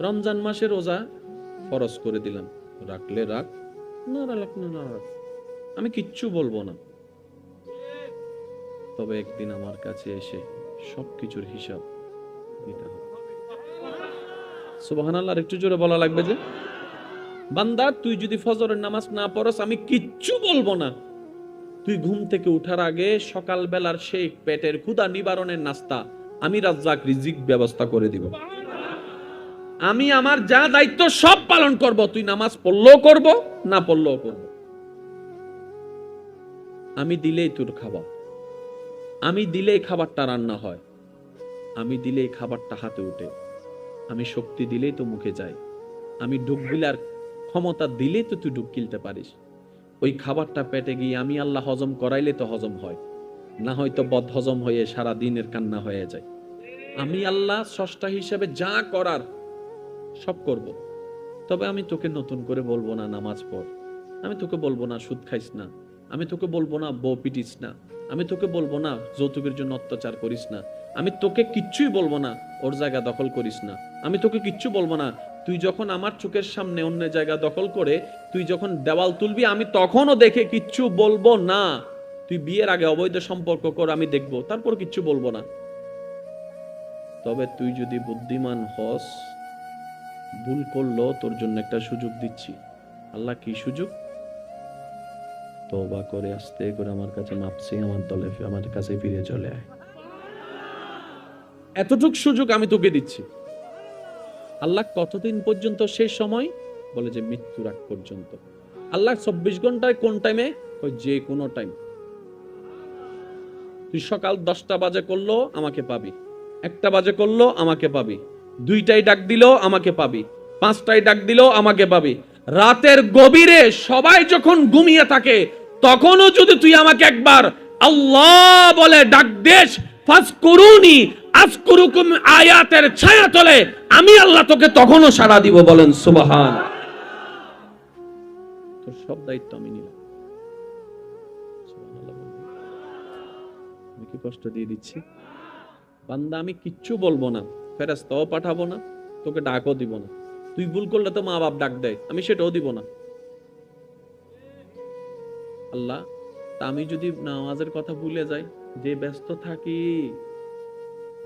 রমজান মাসে রোজা ফরজ করে দিলাম, রাখলে রাখ, না রাখলে না রাখ, আমি কিচ্ছু বলবো না। তবে একদিন আমার কাছে এসে সবকিছুর হিসাব দিতে হবে। সুবহানাল্লাহ, আর একটু জোরে বলা লাগবে যে, বান্দা তুই যদি ফজরের নামাজ না পড়স আমি কিচ্ছু বলবো না। তুই ঘুম থেকে উঠার আগে সকাল বেলার সেই পেটের ক্ষুধা নিবারণের নাস্তা আমি রাজ্জাক রিজিক ব্যবস্থা করে দিব। আমি আমার যা দায়িত্ব সব পালন করব, তুই নামাজ পড়লেও করব, না পড়লেও করব। আমি দিলেই তোর খাবার, আমি দিলেই খাবারটা রান্না হয়, আমি দিলেই খাবারটা হাতে উঠে, আমি শক্তি দিলেই তো মুখে যায়, আমি ডুব গিলার ক্ষমতা দিলেই তো তুই ডুব গিলতে পারিস। ওই খাবারটা পেটে গিয়ে আমি আল্লাহ হজম করাইলে তো হজম হয়, না হয়তো বদ হজম হয়ে সারা দিনের কান্না হয়ে যায়। আমি আল্লাহ স্রষ্টা হিসেবে যা করার সব করব। তবে আমি তোকে নতুন করে বলবো না নামাজ পড়, আমি তোকে বলবো না সুদ খাইস না, আমি তোকে বলবো না বউ পিটিস না, আমি তোকে বলবো না যৌতুকের জন্য অত্যাচার করিস না, আমি তোকে কিচ্ছুই বলবো না ওর জায়গা দখল করিস না, আমি তোকে কিচ্ছু বলবো না তুই যখন আমার চোখের সামনে অন্য জায়গা দখল করে তুই যখন দেওয়াল তুলবি আমি তখনও দেখে কিচ্ছু বলবো না। তুই বিয়ের আগে অবৈধ সম্পর্ক কর, আমি দেখবো, তারপর কিচ্ছু বলবো না। তবে তুই যদি বুদ্ধিমান হস, ভুল করলো তোর জন্য একটা সুযোগ দিচ্ছি। আল্লাহ কি সুযোগ? তওবা করে আস্তে করে আমার কাছে মাপছি, আমার দলে আমার কাছে ফিরে চলে আয়। এতটুক সুযোগ আমি তোকে দিচ্ছি। আল্লাহ কতদিন পর্যন্ত? শেষ সময় বলে যে মৃত্যুর আগ পর্যন্ত। আল্লাহ 24 ঘন্টায় কোন টাইমে? ওই যে কোনো টাইম। তুই সকাল 10টা বাজে করলো আমাকে পাবি, 1টা বাজে করলো আমাকে পাবি, 2টায় ডাক দিলো আমাকে পাবি, 5টায় ডাক দিলো আমাকে পাবি। রাতের গভীরে সবাই যখন ঘুমিয়ে থাকে তখনও যদি তুই আমাকে একবার আল্লাহ বলে ডাক দেস, ফাজকুরুনি আযকুরুকুম আয়াতের ছায়া তলে আমি আল্লাহ তোকে তখনও সাড়া দিব। বলেন সুবহান। তোর সব দায়িত্ব আমি নিলাম। সুবহানাল্লাহ। আমি কি কষ্ট দিয়ে দিচ্ছি? বান্দা আমি কিচ্ছু বলবো না, ফেরেশতাও পাঠাবো না, তোকে ডাকও দিব না। তুই ভুল করলে তো মা বাপ ডাক দেয়, আমি সেটাও দিব না। আল্লাহ, তা আমি যদি নামাজের কথা ভুলে যাই, যে ব্যস্ত থাকি,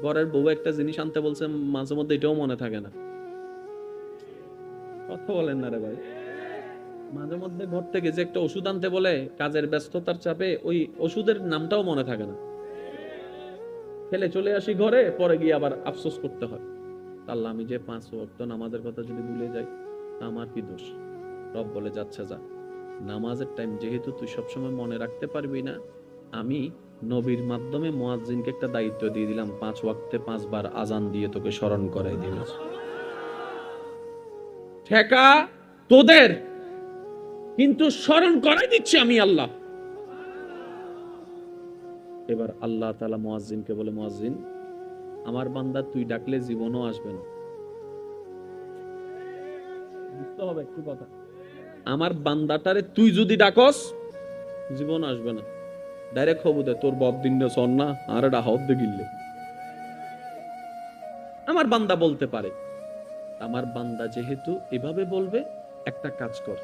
ঘরের বউ একটা জিনিস আনতে বলছে মাঝে মধ্যে এটাও মনে থাকে না। কথা বলেন না রে ভাই। মাঝে মধ্যে ঘর থেকে যে একটা ওষুধ আনতে বলে কাজের ব্যস্ততার চাপে ওই ওষুধের নামটাও মনে থাকে না, ফেলে চলে আসি ঘরে, পরে গিয়ে আবার আফসোস করতে হয়। আল্লাহ, আমি যে 5 ওয়াক্ত নামাজের কথা যদি ভুলে যাই আমার কি দোষ? রব বলে যাচ্ছে যা, নামাজের টাইম যেহেতু তুই সবসময় মনে রাখতে পারবি না, আমি নবীর মাধ্যমে মুয়াজ্জিনকে একটা দায়িত্ব দিয়ে দিলাম, 5 ওয়াক্তে 5 বার আজান দিয়ে তোকে স্মরণ করাই দিলাম। ঠেকা তোদের, কিন্তু স্মরণ করাই দিচ্ছি আমি আল্লাহ। এবার আল্লাহ তাআলা মুয়াজ্জিনকে বলে, মুয়াজ্জিন আমার বান্দা তুই ডাকলে জীবনও আসবে না। বুঝতে হবে একটু কথা, আমার বান্দাটারে তুই যদি ডাকস জীবন আসবে না। ডাইরেক্ট হবু দে তোর বব দিন সন না আর এটা হদ দে গিললে। আমার বান্দা বলতে পারে, আমার বান্দা যেহেতু এভাবে বলবে, একটা কাজ কর,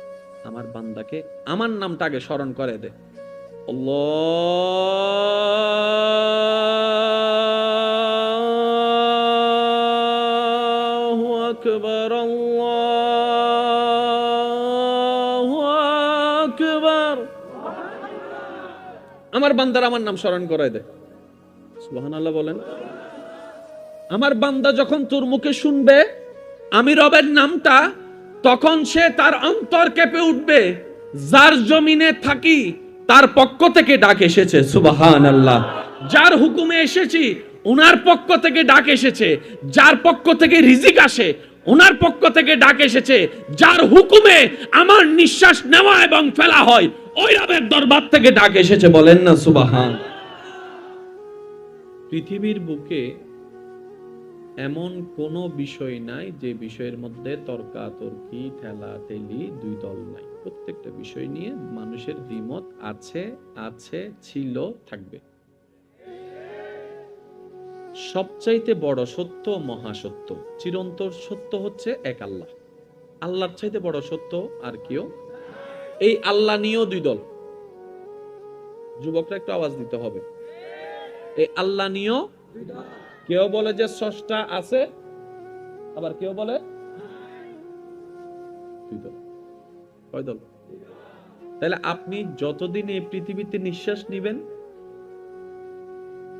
আমার বান্দাকে আমার নামটা আগে স্মরণ করে দে। আল্লাহু আকবার, আল্লাহু আকবার। আমার বান্দার আমার নাম স্মরণ করায় দে। সুবহানাল্লাহ বলেন। আমার বান্দা যখন তোর মুখে শুনবে আমি রবের নামটা, তখন সে তার অন্তর কেঁপে উঠবে, যার জমিনে থাকি তার পক্ষ থেকে ডাক এসেছে। সুবহানাল্লাহ। যার হুকুমে এসেছি উনার পক্ষ থেকে ডাক এসেছে, যার পক্ষ থেকে রিজিক আসে উনার পক্ষ থেকে ডাক এসেছে, যার হুকুমে আমার নিঃশ্বাস নেওয়া এবং ফেলা হয় ওই রবের দরবার থেকে ডাক এসেছে। বলেন না সুবহান। পৃথিবীর বুকে এমন কোনো বিষয় নাই যে বিষয়ের মধ্যে তর্কাতর্কি ঠেলাঠেলি দুই দল নাই। প্রত্যেকটা বিষয় নিয়ে মানুষের দ্বিমত আছে, আছে, ছিল, থাকবে। সবচাইতে বড় সত্য মহাসত্য, চিরন্তর সত্য হচ্ছে এক আল্লাহ। আল্লাহর চাইতে বড় সত্য আর কেউ। এই আল্লাহ নিয়েও দুই দল। যুবকরা একটু আওয়াজ দিতে হবে। এই আল্লাহ নিয়েও কেউ বলে যে স্রষ্টা আছে, আবার কেউ বলে দুই দল। কয় দল? তাহলে আপনি যতদিন এই পৃথিবীতে নিঃশ্বাস নিবেন,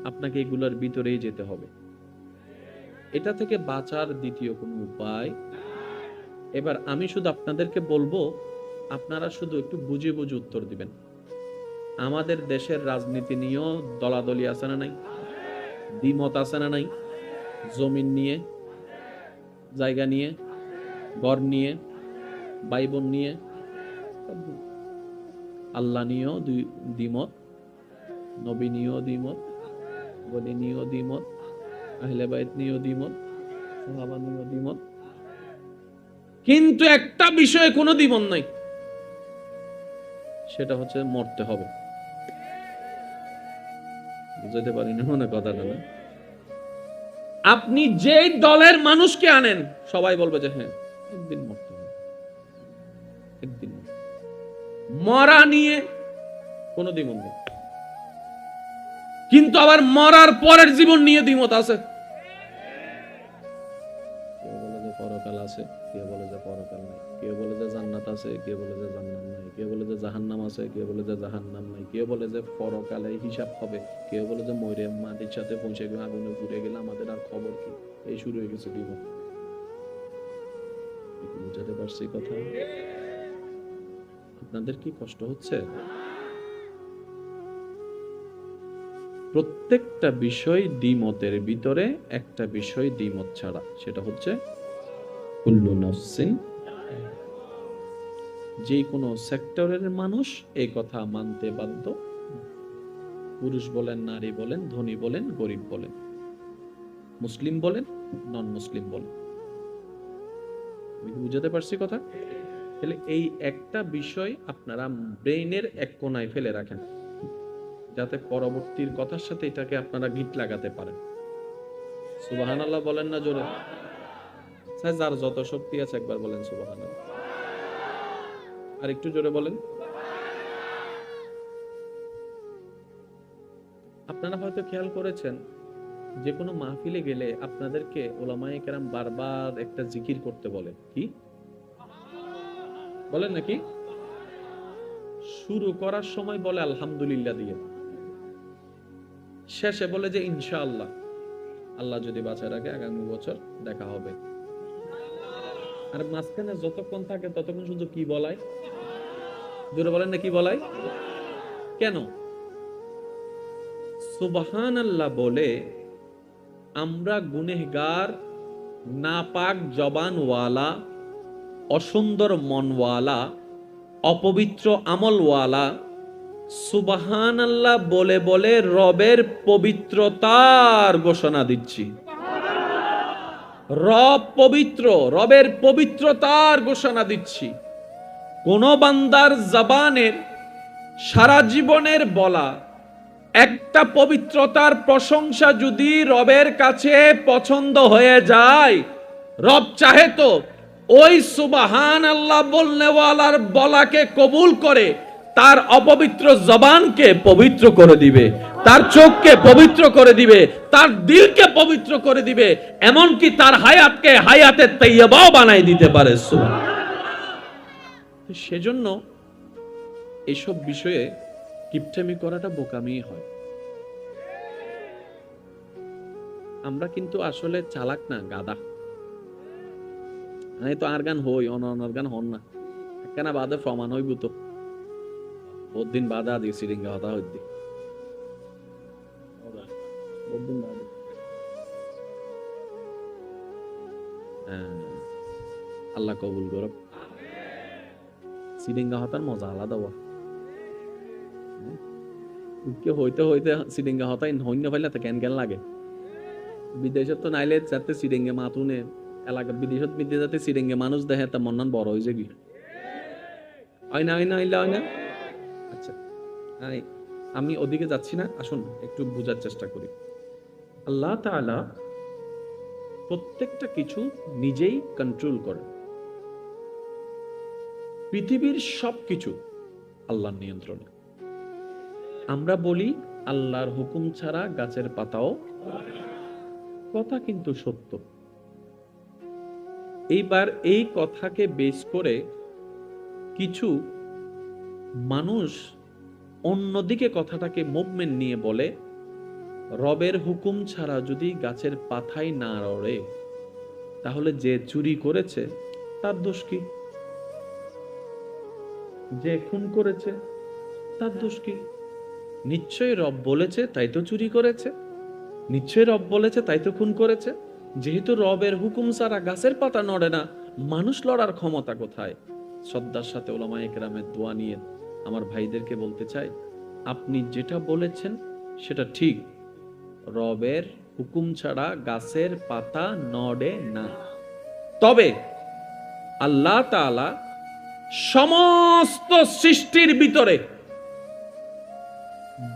আপনাকে এগুলোর ভিতরেই যেতে হবে। এটা থেকে বাঁচার দ্বিতীয় কোনো উপায়। এবার আমি শুধু আপনাদেরকে বলবো, আপনারা শুধু একটু বুঝে বুঝে উত্তর দিবেন। আমাদের দেশের রাজনীতি নিয়েও দলাদলি আছে না নাই? দ্বিমত আছে না নাই? জমিন নিয়ে, জায়গা নিয়ে, ঘর নিয়ে, ভাই বোন নিয়ে, আল্লাহ নিয়েও দ্বিমত, নবী নিয়েও দ্বিমত, বলি নিয়েও দ্বিমত, আহলে বাইত নিয়েও দ্বিমত, সাহাবা নিয়েও দ্বিমত। কিন্তু একটা বিষয়ে কোনো দ্বিমত নাই, সেটা হচ্ছে মরতে হবে। বুঝতে পারি না মনে কথাটা না? আপনি যে দলের মানুষকে আনেন, সবাই বলবে যে হ্যাঁ একদিন মরতে হবে, একদিন। মরা নিয়ে কোনো দ্বিমত নেই, কিন্তু আবার মরার পরের জীবন নিয়ে দ্বিমত আছে। কেউ বলে যে পরকাল আছে, কেউ বলে যে পরকাল নাই, কেউ বলে যে জান্নাত আছে, কেউ বলে যে জান্নাত নাই, কেউ বলে যে জাহান্নাম আছে, কেউ বলে যে জাহান্নাম নাই, কেউ বলে যে পরকালে হিসাব হবে, কেউ বলে যে মরে মাটির সাথে পৌঁছে গেলে, আগুনে পুড়ে গেলে আমাদের আর খবর কি। এই শুরু হয়ে গেছে দ্বিমত। বুঝাতে পারছি কথা? আপনাদের কি কষ্ট হচ্ছে? প্রত্যেকটা বিষয় দ্বিমতের ভিতরে একটা বিষয় দ্বিমত ছাড়া, সেটা হচ্ছে কুল্লু নাফসিন। যে কোনো সেক্টরের মানুষ এই কথা মানতে বাধ্য, পুরুষ বলেন, নারী বলেন, ধনী বলেন, গরিব বলেন, মুসলিম বলেন, নন মুসলিম বলেন। বুঝাতে পারছি কথা? তাহলে এই একটা বিষয় আপনারা ব্রেইনের এক কোনায় ফেলে রাখেন, যাতে পরবর্তীর কথার সাথে এটাকে আপনারা গিট লাগাতে পারেন। সুবহানাল্লাহ বলেন না জোরে? যার যত শক্তি আছে একবার বলেন সুবহানাল্লাহ। আর একটু জোরে বলেন। আপনারা হয়তো খেয়াল করেছেন, যে কোনো মাহফিলে গেলে আপনাদেরকে উলামায়ে কেরাম বারবার একটা জিকির করতে বলে। কি বলেন নাকি? শুরু করার সময় বলে আলহামদুলিল্লাহ দিয়ে, শেষে বলে যে ইনশাআল্লাহ, আল্লাহ যদি বাঁচায় রাখে আগামী বছর দেখা হবে। আর মাঝখানে যতক্ষণ থাকে ততক্ষণ শুধু কি বলায়? জোরে বলেন না, কি বলায়? কেন? সুবহানাল্লাহ বলে আমরা গুনেহগার, নাপাক জবানওয়ালা, অসুন্দর মনওয়ালা, অপবিত্র আমলওয়ালা, সুবহানাল্লাহ বলে বলে রবের পবিত্রতার ঘোষণা দিচ্ছি। রব পবিত্র, রবের পবিত্রতার ঘোষণা দিচ্ছি। কোন বান্দার জবানের সারা জীবনের বলা একটা পবিত্রতার প্রশংসা যদি রবের কাছে পছন্দ হয়ে যায়, রব চাহে তো ওই সুবহানাল্লাহ বলনেওয়ালার বলাকে কবুল করে তার অপবিত্র জবানকে পবিত্র করে দিবে, তার চোখকে পবিত্র করে দিবে, তার দিলকে পবিত্র করে দিবে, এমনকি তার হায়াতকে হায়াতে তাইয়্যিবাও বানাই দিতে পারে। সেজন্য এইসব বিষয়ে কিপটেমি করাটা বোকামি হয়। আমরা কিন্তু আসলে চালাক না, গাদা। আমি তো আর গান হই, অনর গান হন না কেন? বাদে প্রমাণ হইব তো বহুত দিন বাদে আদি সিরিঙ্গা হতা হইতে বহুত দিন বাদে। আল্লাহ কবুল করব। সিরিঙ্গা হতার মজা আলাদা। হইতে হইতে সিরিঙ্গা হতাই হইন্য পাইলে তো কেন কেন লাগে। বিদেশত তো নাইলে যাতে সিরিঙ্গে মাতুনে এলাকা, বিদেশত বিদেশ যাতে সিরিঙ্গে মানুষ দেখে তা মন বড় হয়েছে কি হয় না, হয় না, হয় না। আচ্ছা, আমি ওদিকে যাচ্ছি না, আসুন একটু বোঝার চেষ্টা করি। আল্লাহ তাআলা প্রত্যেকটা কিছু নিজেই কন্ট্রোল করেন। পৃথিবীর সবকিছু আল্লাহর নিয়ন্ত্রণে। আমরা বলি আল্লাহর হুকুম ছাড়া গাছের পাতাও, কথা কিন্তু সত্য। এইবার এই কথাকে বেস করে কিছু মানুষ অন্যদিকে কথাটাকে মুভমেন্ট নিয়ে বলে, রবের হুকুম ছাড়া যদি গাছের পাতাই না নড়ে তাহলে যে চুরি করেছে তার দোষ কি? যে খুন করেছে তার দোষ কি? নিশ্চয়ই রব বলেছে তাই তো চুরি করেছে, নিশ্চয়ই রব বলেছে তাই তো খুন করেছে। যেহেতু রবের হুকুম ছাড়া গাছের পাতা নড়ে না, মানুষ লড়ার ক্ষমতা কোথায়? শ্রদ্ধার সাথে উলামায়ে কেরামের দোয়া নিয়ে আমার ভাইদেরকে বলতে চাই, আপনি যেটা বলেছেন সেটা ঠিক। রবের হুকুম ছাড়া গাছের পাতা নড়ে না। তবে আল্লাহ তাআলা সমস্ত সৃষ্টির ভিতরে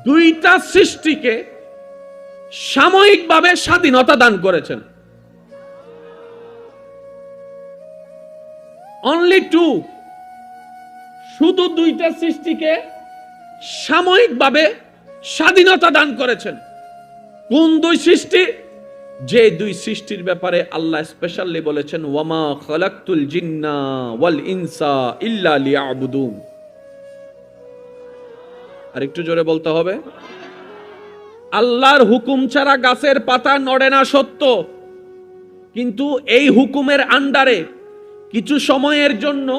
দুইটা সৃষ্টিকে সাময়িকভাবে স্বাধীনতা দান করেছেন। অনলি টু, শুধু দুইটা সৃষ্টিকে সাময়িকভাবে স্বাধীনতা দান করেছেন। কোন দুই সৃষ্টি? যে দুই সৃষ্টির ব্যাপারে আল্লাহ স্পেশালি বলেছেন, ওয়ামা খালাকতুল জিন্না ওয়াল ইনসা ইল্লা লিয়াবুদুন। আর একটু জোরে বলতে হবে। আল্লাহর হুকুম ছাড়া গাছের পাতা নড়ে না সত্য, কিন্তু এই হুকুমের আন্ডারে কিছু সময়ের জন্য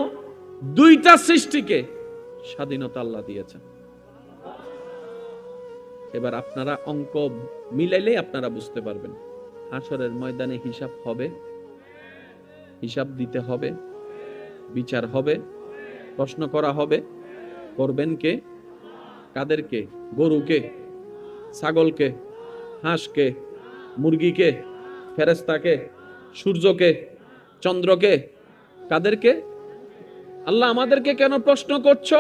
দুইটা সৃষ্টিকে স্বাধীনতা আল্লাহ দিয়েছেন। এবার আপনারা অঙ্ক মিলাইলেই আপনারা বুঝতে পারবেন, হাসরের ময়দানে হিসাব হবে, হিসাব দিতে হবে, বিচার হবে, প্রশ্ন করা হবে। করবেন কে? কাদেরকে? গরুকে, ছাগলকে, হাঁসকে, মুরগিকে, ফেরেশতাকে, সূর্যকে, চন্দ্রকে, কাদেরকে? আল্লাহ আমাদেরকে কেন প্রশ্ন করছো?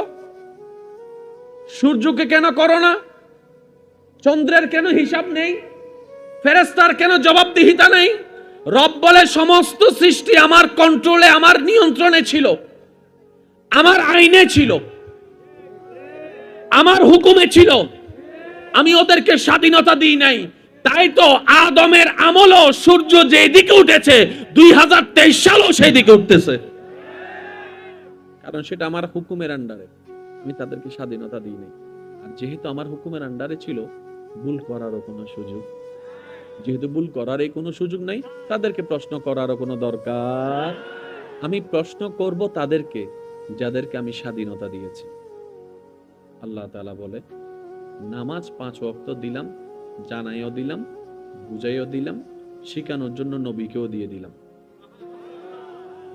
সূর্যকে কেন করো না? চন্দ্রের কেন হিসাব নেই? ফেরেশতার কেন জবাবদিহিতা নেই? রব বলে সমস্ত সৃষ্টি আমার কন্ট্রোলে, আমার নিয়ন্ত্রণে ছিল, আমার আইনে ছিল, আমার হুকুমে ছিল, আমি ওদেরকে স্বাধীনতা দিই নাই। তাই তো আদমের আমলও সূর্য যেদিকে উঠেছে 2023 সালও সেই দিকে উঠতেছে, কারণ সেটা আমার হুকুমের আন্ডারে, আমি তাদেরকে স্বাধীনতা দিই নাই। আর যেহেতু আমার হুকুমের আন্ডারে ছিল, ভুল করারও কোনো সুযোগ, যেহেতু ভুল করার কোনো সুযোগ নাই, তাদেরকে প্রশ্ন করারও কোনো দরকার। আমি প্রশ্ন করব তাদেরকে যাদেরকে আমি স্বাধীনতা দিয়েছি। আল্লাহ তাআলা বলে, নামাজ 5 ওয়াক্ত দিলাম, জানাইও দিলাম, বুঝাইও দিলাম, শিখানোর জন্য নবীকেও দিয়ে দিলাম।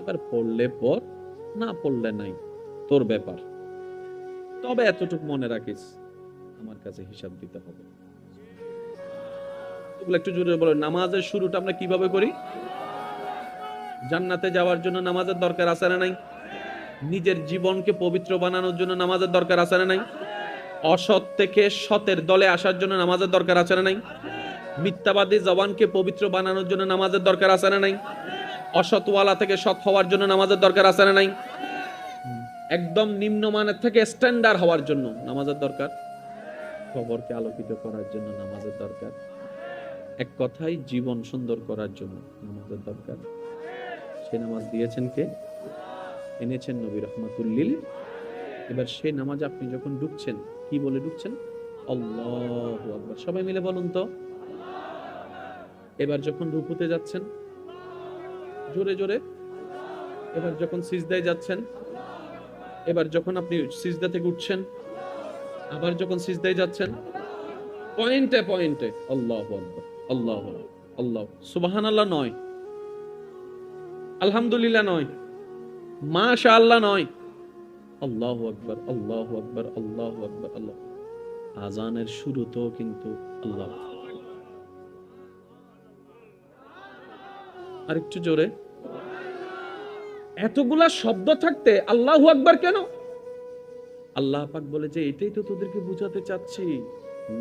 এবার পড়লে পড়, না পড়লে নাই, তোর ব্যাপার। তবে এতটুকু মনে রাখিস, আমার কাছে হিসাব দিতে হবে। একটু জোরে বলো, নামাজের শুরুটা আমরা কিভাবে করি? জান্নাতে যাওয়ার জন্য নামাজের দরকার আছে না নাই? নিজের জীবনকে পবিত্র বানানোর জন্য নামাজের দরকার আছে না নাই? অসৎ থেকে সতের দলে আসার জন্য নামাজের দরকার আছে না নাই? মিথ্যাবাদী জবানকে পবিত্র বানানোর জন্য নামাজের দরকার আছে না নাই? অসৎওয়ালা থেকে সৎ হওয়ার জন্য নামাজের দরকার আছে না নাই? একদম নিম্নমানের থেকে স্ট্যান্ডার্ড হওয়ার জন্য নামাজের দরকার। কবরকে আলোকিত করার জন্য নামাজের দরকার। এক কথায় জীবন সুন্দর করার জন্য নামাজের দরকার। সে নামাজ দিয়েছেন কে? এনেছেন নবী রাহমাতুল্লিল। এবার সেই নামাজ আপনি যখন ঢুকছেন, কি বলে ঢুকছেন? আল্লাহু আকবার। সবাই মিলে বলুন তো। এবার যখন রুকুতে যাচ্ছেন, জোরে জোরে। এবার যখন সিজদায় যাচ্ছেন, এবার যখন আপনি সিজদা থেকে উঠছেন, আবার যখন সিজদায় যাচ্ছেন, পয়েন্টে পয়েন্টে আল্লাহু আকবার, আল্লাহু আকবার, আল্লাহ। সুবহানাল্লাহ নয়, আলহামদুলিল্লাহ নয়, মাশাআল্লাহ নয়, আল্লাহু আকবার, আল্লাহু আকবার, আল্লাহু আকবার, আল্লাহ। আজানের শুরুতেও কিন্তু আল্লাহ। আরেকটু জোরে। এতগুলা শব্দ থাকতে আল্লাহু আকবার কেন? আল্লাহ পাক বলে যে এটাই তো তোদেরকে বুঝাতে চাচ্ছি,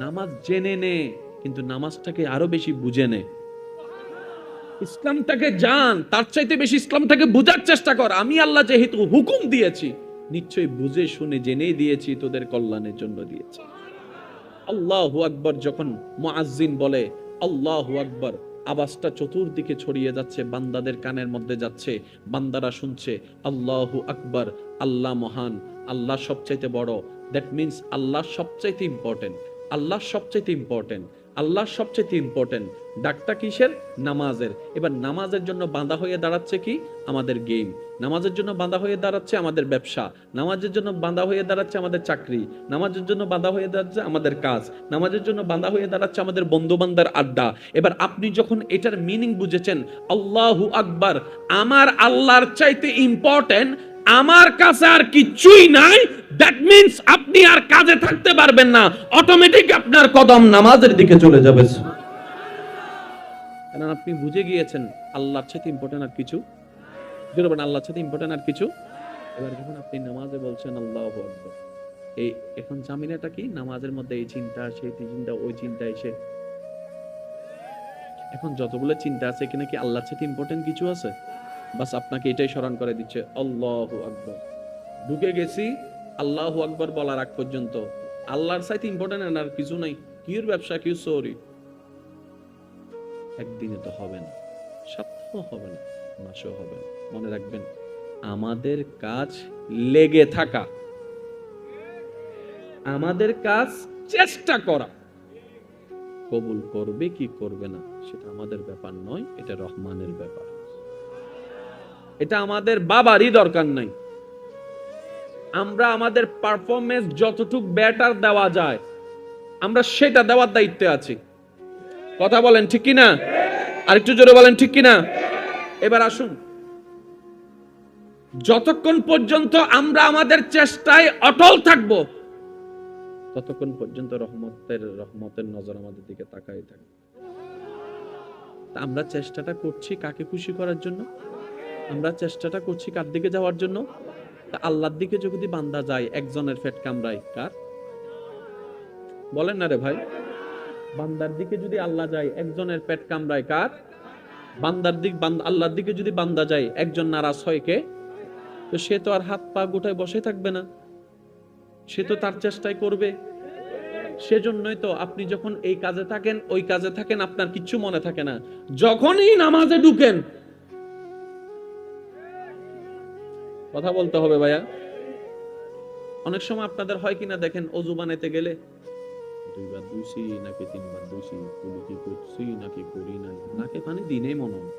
নামাজ জেনে নে, কিন্তু নামাজটাকে আরো বেশি বুঝে নে। ইসলামটাকে জান, তার চাইতে বেশি ইসলামটাকে বুঝার চেষ্টা কর। আমি আল্লাহ যেহেতু হুকুম দিয়েছি, নিশ্চয়ই বুঝে শুনে জেনেই দিয়েছি, তোদের কল্যাণের জন্য দিয়েছি। আল্লাহু আকবার যখন মুয়াজ্জিন বলে আল্লাহু আকবার, আওয়াজটা চতুর্দিকে ছড়িয়ে যাচ্ছে, বান্দাদের কানের মধ্যে যাচ্ছে, বান্দারা শুনছে আল্লাহু আকবার, আল্লাহ মহান, আল্লাহ সবচাইতে বড়। দ্যাট মিন্স আল্লাহ সবচাইতে ইম্পর্টেন্ট, আল্লাহ সবচাইতে ইম্পর্টেন্ট, আল্লাহ সবচাইতে ইম্পর্টেন্ট। ডাকটা কিসের? নামাজের। এবার নামাজের জন্য বাঁধা হয়ে দাঁড়াচ্ছে কি? আমাদের গেম। নামাজের জন্য বাঁধা হয়ে দাঁড়াচ্ছে আমাদের ব্যবসা। নামাজের জন্য বাঁধা হয়ে দাঁড়াচ্ছে আমাদের চাকরি। নামাজের জন্য বাঁধা হয়ে দাঁড়াচ্ছে আমাদের কাজ। নামাজের জন্য বাঁধা হয়ে দাঁড়াচ্ছে আমাদের বন্ধু বান্দার আড্ডা। এবার আপনি যখন এটার মিনিং বুঝেছেন, আল্লাহু আকবার, আমার আল্লাহর চাইতে ইম্পর্টেন্ট, আমার কাছে আর কিছুই নাই, দ্যাট মিন্স আপনি আর কাজে থাকতে পারবেন না, অটোমেটিক আপনার কদম নামাজের দিকে চলে যাবে। কারণ আপনি বুঝে গিয়েছেন আল্লাহর চাইতে ইম্পর্টেন্ট আর কিছু, যেরকম আল্লাহর সাথে ইম্পর্টেন্ট আর কিছু। এবার যখন আপনি নামাজে বলছেন আল্লাহু আকবার, এই এখন জামিনাটা কি? নামাজের মধ্যে এই চিন্তা, সেই চিন্তা, ওই চিন্তা এসে, এখন যতগুলো চিন্তা আছে এখানে কি আল্লাহর সাথে ইম্পর্টেন্ট কিছু আছে? বাস আপনাকে এটাই স্মরণ করে দিচ্ছে আল্লাহু আকবার। ঢুকে গেছি আল্লাহু আকবার বলার আগ পর্যন্ত আল্লাহর সাথে ইম্পর্টেন্ট আর কিছু নাই। কির ব্যবসা, কির সরি, একদিনে তো হবে না, সপ্তাহ হবে না, মাসও হবে না। মনে রাখবেন, আমাদের কাজ লেগে থাকা, আমাদের কাজ চেষ্টা করা। কবুল করবে কি করবে না সেটা আমাদের ব্যাপার নয়, এটা রহমানের ব্যাপার। এটা আমাদের বাবারই দরকার নাই। আমরা আমাদের পারফরমেন্স যতটুকু বেটার দেওয়া যায় আমরা সেটা দেওয়ার দায়িত্বে আছি। কথা বলেন ঠিক কিনা? আরেকটু জোরে বলেন ঠিক কিনা? এবার আসুন, যতক্ষণ পর্যন্ত আমরা আমাদের চেষ্টায় অটল থাকব ততক্ষণ পর্যন্ত রহমতের নজর আমাদের দিকে তাকাই থাকবে। আমরা চেষ্টাটা করছি কাকে খুশি করার জন্য? আমরা চেষ্টাটা করছি কার দিকে যাওয়ার জন্য? আল্লাহর দিকে যদি বান্দা যায়, একজনের পেট কামড়ায় কার? বলেন না রে ভাই। বান্দার দিকে যদি আল্লাহ যায়, একজনের পেট কামড়ায় কার? বান্দার দিক, আল্লাহর দিকে যদি বান্দা যায়, একজন নারাজ হয় কে? তো সে তো আর হাত পা গোটায় বসে থাকবে না, সে তো তার চেষ্টাই করবে। সেজন্যই তো আপনি যখন এই কাজে থাকেন, ওই কাজে থাকেন, আপনার কিচ্ছু মনে থাকে না। যখনই নামাজে ঢুকেন, কথা বলতে হবে ভাইয়া। অনেক সময় আপনাদের হয় কিনা দেখেন, অজু বানাইতে গেলে 2 বার ধুইছি নাকি 3 বার ধুইছি, কুলি কি করছি নাকি করি নাই, নাকে পানি দিনেই মনে হয়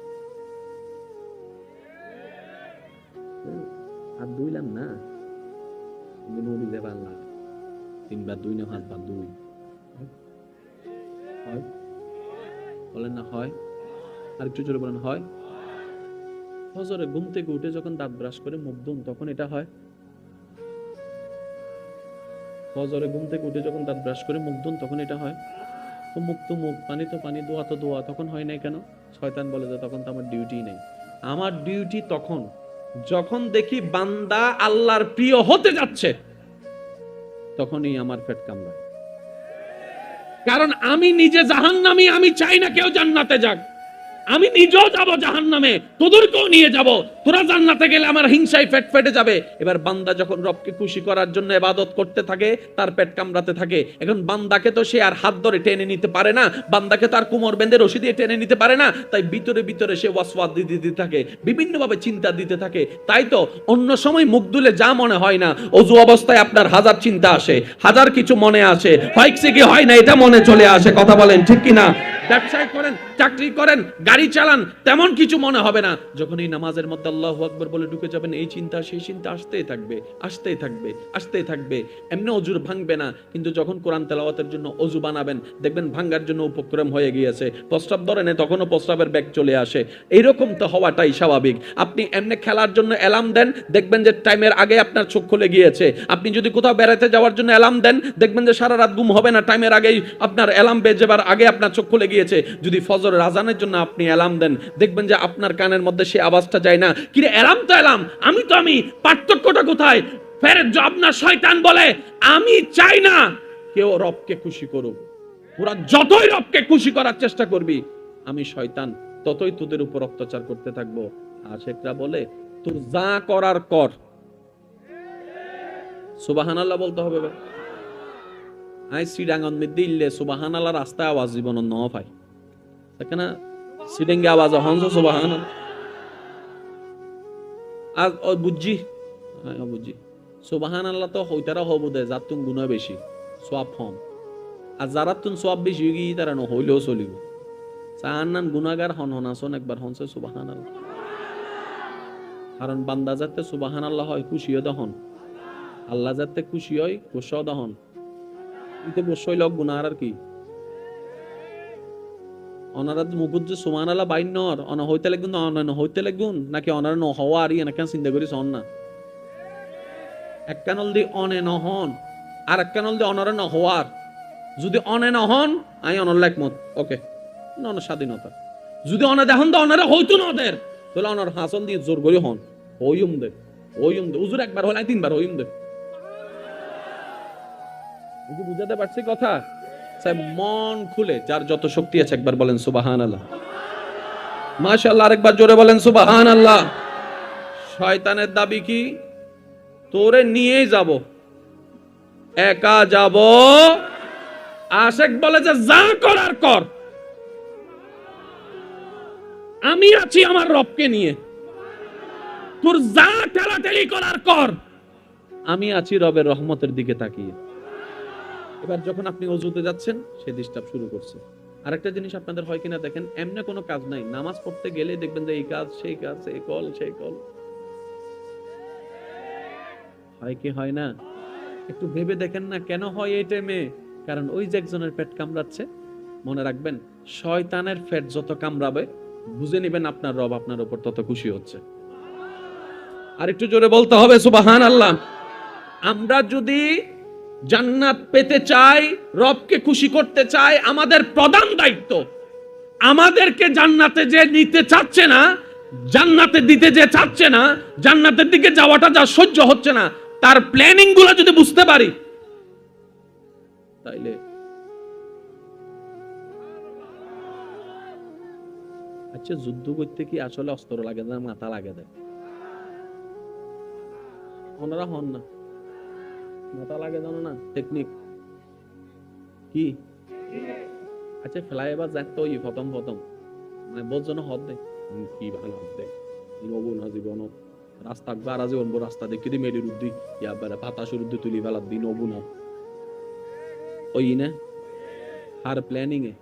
আর ধুইলাম না, নড়ি দেবার না, 3 বার ধুই না, 5 বার ধুই। হয় বলেন না? হয়? আর একটু জোরে বলেন হয়? ফজরে ঘুম থেকে উঠে যখন দাঁত ব্রাশ করে মুখ ধুন তখন এটা হয়? ফজরে ঘুম থেকে উঠে যখন দাঁত ব্রাশ করে মুখ ধুন তখন এটা হয়? তো মুখ তো মুখ, পানি তো পানি, দোয়া তো দোয়া, তখন হয় নাই কেন? শয়তান বলে যে তখন তো আমার ডিউটি নেই। আমার ডিউটি তখন যখন দেখি বান্দা আল্লাহর প্রিয় হতে যাচ্ছে, তখনই আমার পেট কামড়ায়। কারণ আমি নিজে জাহান্নামী, আমি চাই না কেউ জান্নাতে যাক। আমি নিজেও যাব জাহান্নামে, তোদেরকেও নিয়ে যাব। তোরা জান্নাতে গেলে আমার হিংসায় পেট ফেটে যাবে। এবার বান্দা যখন রবকে খুশি করার জন্য ইবাদত করতে থাকে, তার পেট কামড়াতে থাকে। এখন বান্দাকে তো সে আর হাত ধরে টেনে নিতে পারে না, বান্দাকে তার কোমর বেঁধে রশি দিয়ে টেনে নিতে পারে না। তাই ভিতরে ভিতরে সে ওয়াসওয়াস দিতে থাকে, বিভিন্নভাবে চিন্তা দিতে থাকে। তাই তো অন্য সময় মুখ দুলে যা মনে হয় না, অজু অবস্থায় আপনার হাজার চিন্তা আসে, হাজার কিছু মনে আসে, হয়ছে কি হয় না এটা মনে চলে আসে। কথা বলেন ঠিক কিনা? ব্যবসায় করেন, চাকরি করেন, গাড়ি চালান, তেমন কিছু মনে হবে না। যখন এই নামাজের মধ্যে আল্লাহু আকবার বলে ঢুকে যাবেন, এই চিন্তা সেই চিন্তা আসতেই থাকবে, আসতেই থাকবে, আসতেই থাকবে। এমনি অজুর ভাঙবে না, কিন্তু যখন কোরআন তেলাওয়াতের জন্য অজু বানাবেন, দেখবেন ভাঙার জন্য উপক্রম হয়ে গিয়েছে। প্রস্রাব ধরে নেই, তখনও প্রস্রাবের ব্যাগ চলে আসে। এইরকম তো হওয়াটাই স্বাভাবিক। আপনি এমনি খেলার জন্য অ্যালার্ম দেন, দেখবেন যে টাইমের আগে আপনার চোখ খুলে গিয়েছে। আপনি যদি কোথাও বেড়াতে যাওয়ার জন্য অ্যালার্ম দেন, দেখবেন যে সারা রাত ঘুম হবে না, টাইমের আগেই আপনার অ্যালার্ম বেজে যাবার আগে আপনার চোখ খুলে গিয়েছে। যদি ফজরের আজানের জন্য আপনি অ্যালার্ম দেন, দেখবেন যে আপনার কানের মধ্যে সে আওয়াজটা যায় না। কিরে অ্যালার্ম তো অ্যালার্ম, আমি তো আমি, পার্থক্যটা কোথায়? ফের আপনার শয়তান বলে আমি চাই না কেউ রবকে খুশি করুক, তোরা যতই রবকে খুশি করার চেষ্টা করবি, আমি শয়তান ততই তোদের উপর অত্যাচার করতে থাকবো। আশেকরা বলে তোর যা করার কর। সুবহানাল্লাহ বলতে হবে ভাই। আই সিডাঙ্গন মধ্যে ইল্লে সুবহানাল্লাহ রাস্তায় আওয়াজ জীবন ন পাই, এখানে সিডেঙ্গে আওয়াজ হনস সুবহানাল্লাহ। আর বুঝছি বুঝছি সুবহানাল্লাহ তো হইতারা হব দে যার তুম গুণা বেশি সওয়াব হম, আর যারা তুম সওয়াব বেশি হয়ে গিয়ে তারা হইলেও চলিব। চাহান্নান গুনাহগার হন হনাসন একবার হনছে সুবহানাল্লাহ। কারণ বান্দা যাতে সুবহানাল্লাহ হয় খুশিও দহন, আল্লাহ যাতে খুশি হয় গোসাও দহন। কিন্তু গোসাই লোক গুনার আর কি অনারা মুকুট যে সুবহানাল্লাহ বাইনর অনা হইতে লাগুন অনা হইতে লাগুন নাকি অনারা ন হওয়া আর এনাকে চিন্তা করিস অন না। এক কানল দি অনে নহন আর এক কানল দি অনারা ন হওয়ার। যদি অনে নহন আই অনর একমত, ওকে অনার স্বাধীনতা। যদি অনা দেখুন তো অনারা হইতো না ওদের, তাহলে অনার হাসন দিয়ে জোর করে হন হইম দে উজুর একবার হলে তিনবার হইম দে। বুঝাতে পারছি কথা? মন খুলে যার যত শক্তি আছে একবার বলেন সুবহানাল্লাহ। মাশাআল্লাহ আরেকবার জোরে বলেন সুবহানাল্লাহ। শয়তানের দাবি কি? তোরে নিয়েই যাব, একা যাব। আশেক বলে যে যা করার কর, আমি আছি আমার রবকে নিয়ে। তোর যা ঠেলাঠেলি করার কর, আমি আছি রবের রহমতের দিকে তাকিয়ে। এবার যখন আপনি ওযুতে যাচ্ছেন সে ডিস্টার্ব শুরু করছে। আরেকটা জিনিস আপনাদের হয় কিনা দেখেন, এমনি কোনো কাজ নাই, নামাজ পড়তে গেলে দেখবেন যে এই কাজ সেই কাজ, এই কল সেই কল, হয় কি হয় না? একটু ভেবে দেখেন না কেন হয় এই টাইমে? কারণ ওই যে একজনের পেট কামড়াচ্ছে। মনে রাখবেন শয়তানের পেট যত কামড়াবে বুঝে নেবেন আপনার রব আপনার উপর তত খুশি হচ্ছে। আর একটু জোরে বলতে হবে সুবহানাল্লাহ। আমরা যদি জান্নাত পেতে চাই, রবকে খুশি করতে চাই, আমাদের প্রধান দায়িত্ব আমাদেরকে জান্নাতে যে নিতে চাচ্ছে না, জান্নাতে দিতে যে চাচ্ছে না, জান্নাতের দিকে যাওয়াটা যা সহ্য হচ্ছে না, তার প্ল্যানিং গুলো যদি বুঝতে পারি তাইলে আচ্ছা যুদ্ধ করতে কি আসলে অস্ত্র লাগে না মাথা লাগে দেয়? ওনারা হন না মাথা লাগে জানো না টেকনিক কি? আচ্ছা ফ্লাইওভার যাইতো ওই প্রথম মানে বোঝনো হদ দেয় কি ভালো হদ দেয় নবু না জীবন রাস্তা বারা জীবন রাস্তা দেখি দি মেডির উদ্দি ইয়া বারা বাতাসের উদ্দি তুলি ফেলা দিন নবু না ওই না আর প্ল্যানিং এ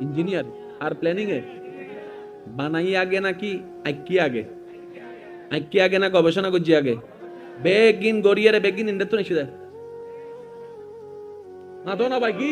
ইঞ্জিনিয়ার আর প্ল্যানিং এ বানাই আগে নাকি আইকি আগে না গবেষণা করছি আগে? বেগিন গড়িয়ারে বেগিন ইন্ডে তো নিষেধ না তো না ভাই কি